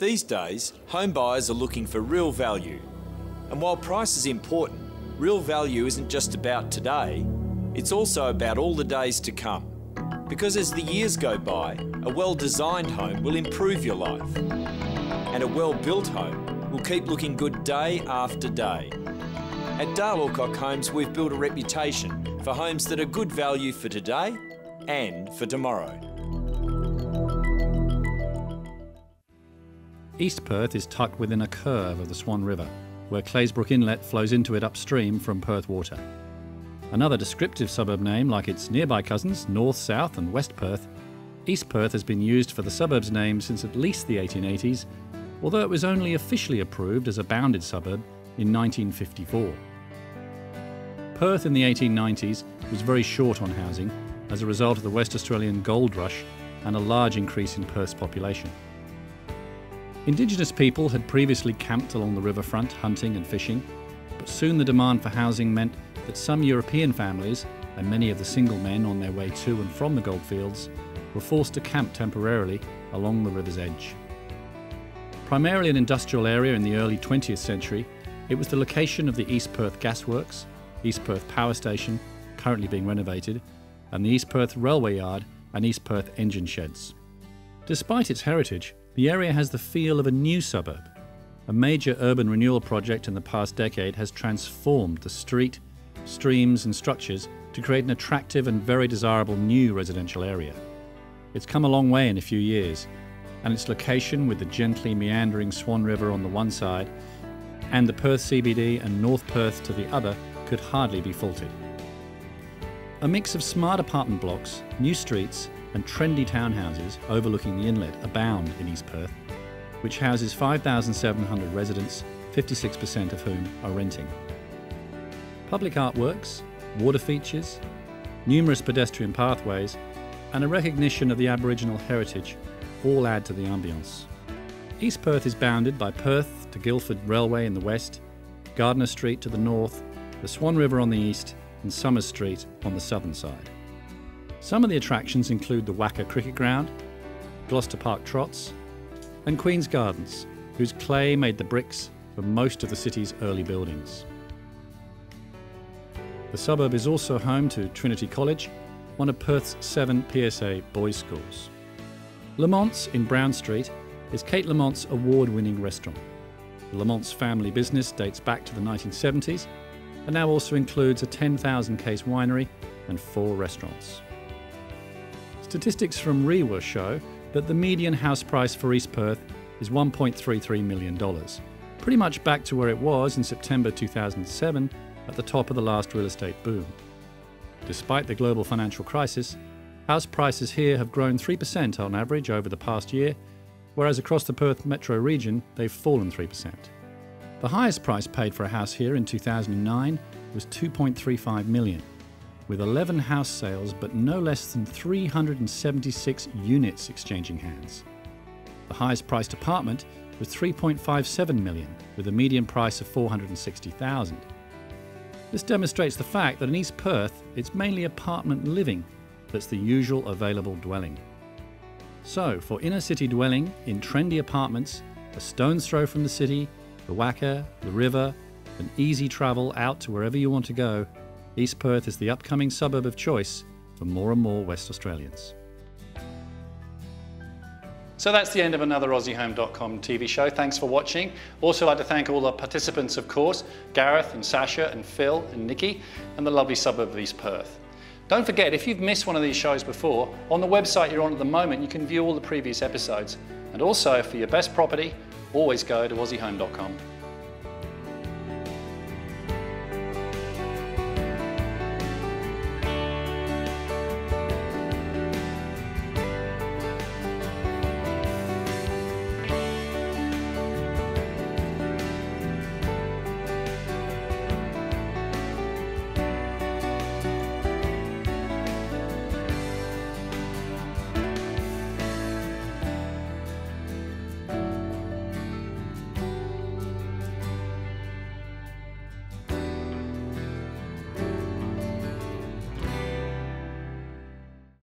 These days, home buyers are looking for real value. And while price is important, real value isn't just about today, it's also about all the days to come. Because as the years go by, a well-designed home will improve your life. And a well-built home will keep looking good day after day. At Dale Alcock Homes, we've built a reputation for homes that are good value for today and for tomorrow. East Perth is tucked within a curve of the Swan River, where Claysbrook Inlet flows into it upstream from Perth Water. Another descriptive suburb name, like its nearby cousins, North, South and West Perth, East Perth has been used for the suburb's name since at least the 1880s, although it was only officially approved as a bounded suburb in 1954. Perth in the 1890s was very short on housing as a result of the West Australian gold rush and a large increase in Perth's population. Indigenous people had previously camped along the riverfront hunting and fishing, but soon the demand for housing meant that some European families, and many of the single men on their way to and from the goldfields, were forced to camp temporarily along the river's edge. Primarily an industrial area in the early 20th century, it was the location of the East Perth Gasworks, East Perth Power Station, currently being renovated, and the East Perth Railway Yard and East Perth Engine Sheds. Despite its heritage, the area has the feel of a new suburb. A major urban renewal project in the past decade has transformed the street, streams and structures to create an attractive and very desirable new residential area. It's come a long way in a few years, and its location with the gently meandering Swan River on the one side and the Perth CBD and North Perth to the other could hardly be faulted. A mix of smart apartment blocks, new streets and trendy townhouses overlooking the inlet abound in East Perth, which houses 5,700 residents, 56% of whom are renting. Public artworks, water features, numerous pedestrian pathways and a recognition of the Aboriginal heritage all add to the ambience. East Perth is bounded by Perth to Guildford Railway in the west, Gardner Street to the north, the Swan River on the east and Summers Street on the southern side. Some of the attractions include the Wacker Cricket Ground, Gloucester Park Trots and Queen's Gardens, whose clay made the bricks for most of the city's early buildings. The suburb is also home to Trinity College, one of Perth's 7 PSA boys' schools. Lamont's in Brown Street is Kate Lamont's award-winning restaurant. The Lamont's family business dates back to the 1970s and now also includes a 10,000-case winery and 4 restaurants. Statistics from REWA show that the median house price for East Perth is $1.33 million, pretty much back to where it was in September 2007 at the top of the last real estate boom. Despite the global financial crisis, house prices here have grown 3% on average over the past year, whereas across the Perth metro region they've fallen 3%. The highest price paid for a house here in 2009 was $2.35 million. With 11 house sales but no less than 376 units exchanging hands. The highest priced apartment was $3.57 million, with a median price of $460,000. This demonstrates the fact that in East Perth, it's mainly apartment living that's the usual available dwelling. So, for inner city dwelling in trendy apartments, a stone's throw from the city, the Wacker, the river, and easy travel out to wherever you want to go, East Perth is the upcoming suburb of choice for more and more West Australians. So that's the end of another aussiehome.com TV show. Thanks for watching. Also like to thank all the participants, of course, Gareth and Sasha and Phil and Nikki, and the lovely suburb of East Perth. Don't forget, if you've missed one of these shows before, on the website you're on at the moment, you can view all the previous episodes. And also, for your best property, always go to aussiehome.com.